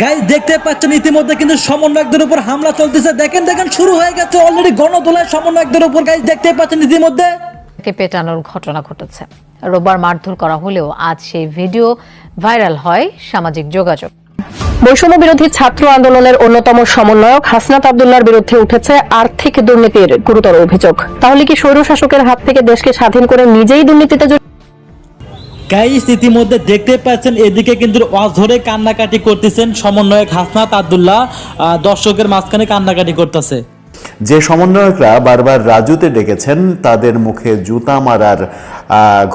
Guys দেখতে পাচ্ছেন ইতিমধ্যে কিন্তু সমন্বয়কদের উপর হামলা চলতেছে। দেখেন শুরু হয়ে গেছে অলরেডি গণদোলায় সমন্বয়কদের উপর। গাইস দেখতে পাচ্ছেন ইতিমধ্যে পেটানোর ঘটনা ঘটেছে। রোববার মারধর করা হলেও আজ সেই ভিডিও ভাইরাল হয় সামাজিক যোগাযোগ। বৈষম্য বিরোধী ছাত্র আন্দোলনের অন্যতম সমন্বয়ক হাসনাত আব্দুল্লাহর বিরুদ্ধে উঠেছে আর্থিক দুর্নীতির গুরুতর অভিযোগ। তাহলে কি স্বৈরশাসকের হাত থেকে দেশকে স্বাধীন করে নিজেই দুর্নীতিতে গাইস ইতিমধ্যে দেখতে পাচ্ছেন এদিকে কিন্তু অঝরে কান্নাকাটি করতেছেন সমন্বয়ক হাসনাত আব্দুল্লাহ, দর্শকের মাঝখানে কান্নাকাটি করতেছে। যে সমন্বয়করা বারবার রাজুতে ডেকেছেন তাদের মুখে জুতা মারার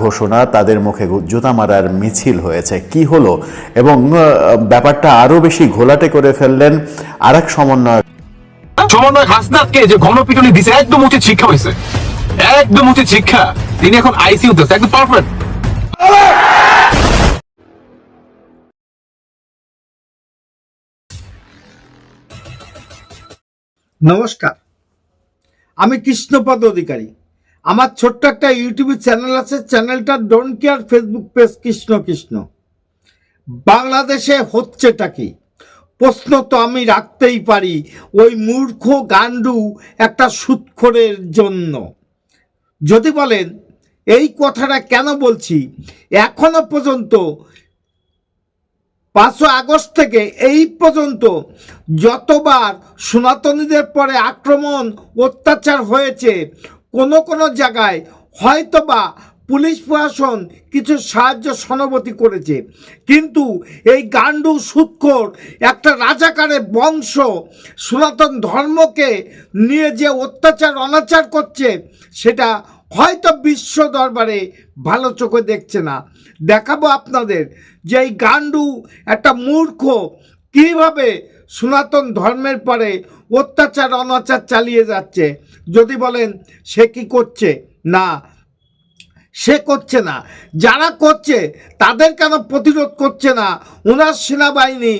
ঘোষণা, তাদের মুখে জুতা মারার মিছিল হয়েছে। কি হলো এবং ব্যাপারটা আরো বেশি ঘোলাটে করে ফেললেন আরেক সমন্বয়ক হাসনাতকে যে গণপিটুনি দিছে একদম উচিত শিক্ষা হয়েছে, একদম উচিত শিক্ষা। তিনি এখন আইসিইউতে একদম পারফেক্ট। নমস্কার, আমি কৃষ্ণপদ অধিকারী। আমার ছোট্ট একটা ইউটিউব চ্যানেল আছে, চ্যানেলটা don't care Facebook page Krishna Krishna. বাংলাদেশে হচ্ছেটা কি প্রশ্ন তো আমি রাখতেই পারি ওই মূর্খ গান্ডু একটা সুদখোরের জন্য। যদি বলেন এই কথাটা কেন বলছি, এখনো পর্যন্ত 5 আগস্ট থেকে এই পর্যন্ত যতবার সনাতনীদের পরে আক্রমণ অত্যাচার হয়েছে, কোনো জায়গায় হয়তোবা পুলিশ প্রশাসন কিছু সাহায্য সহানুভূতি করেছে, কিন্তু এই গান্ডু সুদখোর একটা রাজাকারের বংশ সনাতন ধর্মকে নিয়ে যে অত্যাচার অনাচার করছে সেটা হয়তো বিশ্ব দরবারে ভালো চোখে দেখছে না। দেখাবো আপনাদের যে এই গান্ডু একটা মূর্খ কিভাবে সনাতন ধর্মের পরে অত্যাচার অনাচার চালিয়ে যাচ্ছে। যদি বলেন সে কি করছে, না সে করছে না, যারা করছে তাদের কেন প্রতিরোধ করছে না? ওনার সেনাবাহিনী,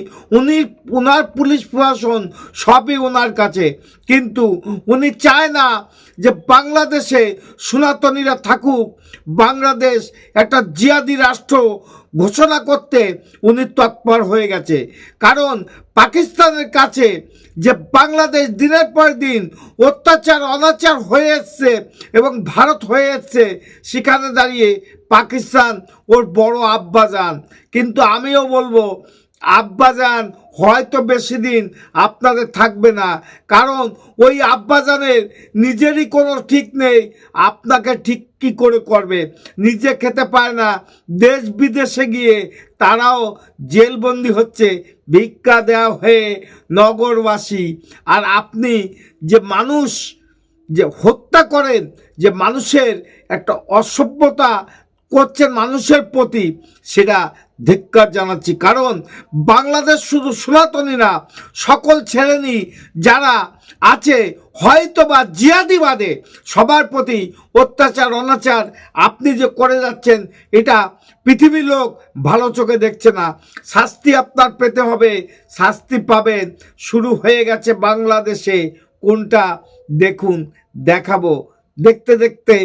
ওনার পুলিশ প্রশাসন সবই ওনার কাছে, কিন্তু উনি চায় না যে বাংলাদেশে সনাতনীরা থাকুক। বাংলাদেশ একটা জিহাদি রাষ্ট্র ঘোষণা করতে উনি তৎপর হয়ে গেছে, কারণ পাকিস্তানের কাছে যে বাংলাদেশ দিনের পর দিন অত্যাচার অনাচার হয়ে এসছে এবং ভারত হয়ে এসছে, সেখানে দাঁড়িয়ে পাকিস্তান ওর বড় আব্বাজান। কিন্তু আমিও বলবো আব্বাজান হয়তো বেশি দিন আপনাদের থাকবে না, কারণ ওই আব্বাজানের নিজেরই কোনো ঠিক নেই, আপনাকে ঠিক কী করে করবে? নিজে খেতে পায় না, দেশ বিদেশে গিয়ে তারাও জেলবন্দি হচ্ছে, ভিক্ষা দেওয়া হয়ে নগরবাসী। আর আপনি যে মানুষ যে হত্যা করেন, যে মানুষের একটা অসভ্যতা করছেন মানুষের প্রতি, সেটা ধিক্কার জানাচ্ছি। কারণ বাংলাদেশ শুধু সনাতনী না, সকল শ্রেণী যারা আছে হয়তো বা জিহাদিবাদে সবার প্রতি অত্যাচার অনাচার আপনি যে করে যাচ্ছেন, এটা পৃথিবীর লোক ভালো চোখে দেখছে না। শাস্তি আপনার পেতে হবে, শাস্তি পাবেন। শুরু হয়ে গেছে বাংলাদেশে, কোনটা দেখুন, দেখাবো। দেখতে দেখতে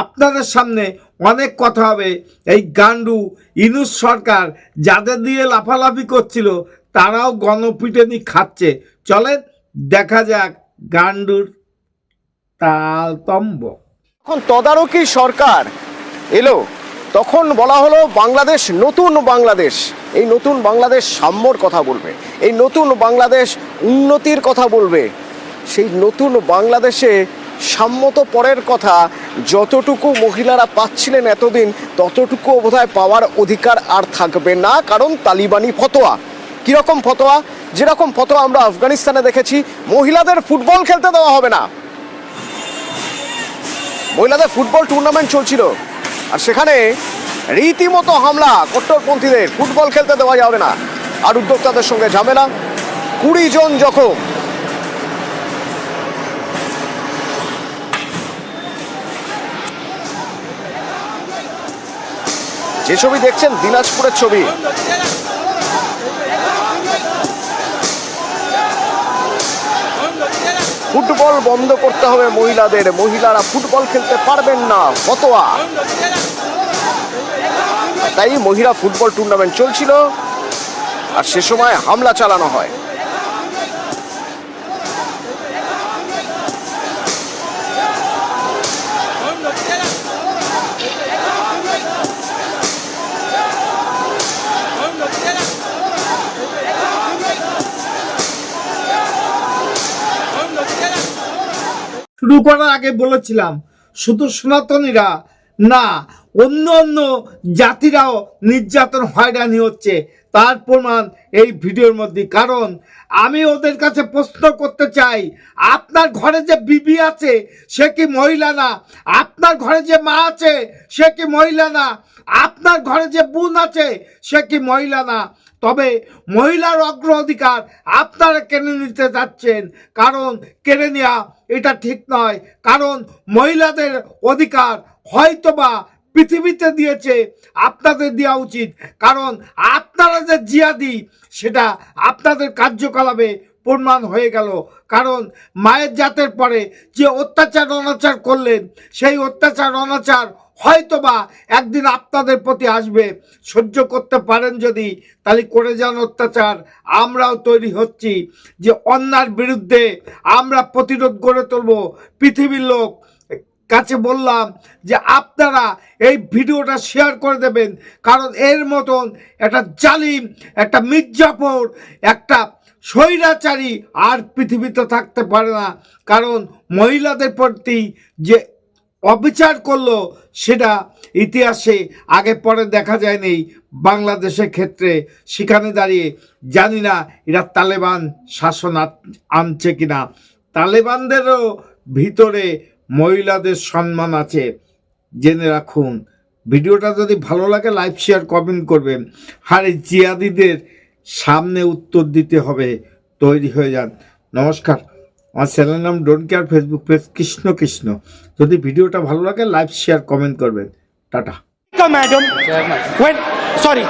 আপনাদের সামনে অনেক কথা হবে। এই গান্ডু ইউনূস সরকার যাদের দিয়ে লাফালাফি করছিল তারাও গণপিটুনি খাচ্ছে। চলেন দেখা যাক গান্ডুর তালতম্ব। এখন তদারকি সরকার এলো, তখন বলা হলো বাংলাদেশ নতুন বাংলাদেশ। এই নতুন বাংলাদেশ সাম্যর কথা বলবে, এই নতুন বাংলাদেশ উন্নতির কথা বলবে। সেই নতুন বাংলাদেশে সাম্য তো পরের কথা, যতটুকু মহিলারা পাচ্ছিলেন এতদিন ততটুকু বোধহয় পাওয়ার অধিকার আর থাকবে না, কারণ তালিবানি ফতোয়া। কীরকম ফতোয়া? যেরকম ফতোয়া আমরা আফগানিস্তানে দেখেছি, মহিলাদের ফুটবল খেলতে দেওয়া হবে না। মহিলাদের ফুটবল টুর্নামেন্ট চলছিল আর সেখানে রীতিমতো হামলা কট্টরপন্থীদের, ফুটবল খেলতে দেওয়া যাবে না। আর উদ্যোক্তাদের সঙ্গে ঝামেলা, 20 জন জখম। যে ছবি দেখছেন দিনাজপুরের ছবি। ফুটবল বন্ধ করতে হবে মহিলাদের, মহিলারা ফুটবল খেলতে পারবেন না, ফতোয়া। তাই মহিলা ফুটবল টুর্নামেন্ট চলছিল, আর সে সময় হামলা চালানো হয়। শুরু করার আগে বলেছিলাম শুধু সনাতনীরা না, অন্য অন্য জাতিরাও নির্যাতন হয়রানি হচ্ছে, তার প্রমাণ এই ভিডিওর মধ্যে। কারণ আমি ওদের কাছে প্রশ্ন করতে চাই, আপনার ঘরে যে বিবি আছে সে কি মহিলা না? আপনার ঘরে যে মা আছে সে কি মহিলা না? আপনার ঘরে যে বোন আছে সে কি মহিলা না? তবে মহিলার অগ্রাধিকার আপনারা কেড়ে নিতে যাচ্ছেন, কারণ কেড়ে নেওয়া এটা ঠিক নয়। কারণ মহিলাদের অধিকার হয়তোবা পৃথিবীতে দিয়েছে, আপনাদের দেওয়া উচিত। কারণ আপনারা যে জিহাদি সেটা আপনাদের কার্যকলাপে প্রমাণ হয়ে গেল। কারণ মায়ের জাতের পরে যে অত্যাচার অনাচার করলেন, সেই অত্যাচার অনাচার হয়তোবা একদিন আপনাদের প্রতি আসবে। সহ্য করতে পারেন যদি, তাহলে করে যান অত্যাচার। আমরাও তৈরি হচ্ছি যে অন্যার বিরুদ্ধে আমরা প্রতিরোধ গড়ে তুলব। পৃথিবীর লোক কাছে বললাম যে আপনারা এই ভিডিওটা শেয়ার করে দেবেন, কারণ এর মতন একটা জালিম, একটা মির্জাফর, একটা স্বৈরাচারী আর পৃথিবীতে থাকতে পারে না। কারণ মহিলাদের প্রতি যে অবিচার করলো সেটা ইতিহাসে আগে পরে দেখা যায়নি বাংলাদেশের ক্ষেত্রে। সেখানে দাঁড়িয়ে জানি না এরা তালেবান শাসন আনছে কিনা। তালেবানদেরও ভিতরে মহিলাদের সম্মান আছে, জেনে রাখুন। ভিডিওটা যদি ভালো লাগে লাইক শেয়ার কমেন্ট করবেন। আর এই জিহাদিদের সামনে উত্তর দিতে হবে, তৈরি হয়ে যান। নমস্কার, আমার চ্যানেলের নাম don't care, Facebook page Krishna Krishna. যদি ভিডিওটা ভালো লাগে লাইক শেয়ার কমেন্ট করবেন। টাটা। Madam, when sorry.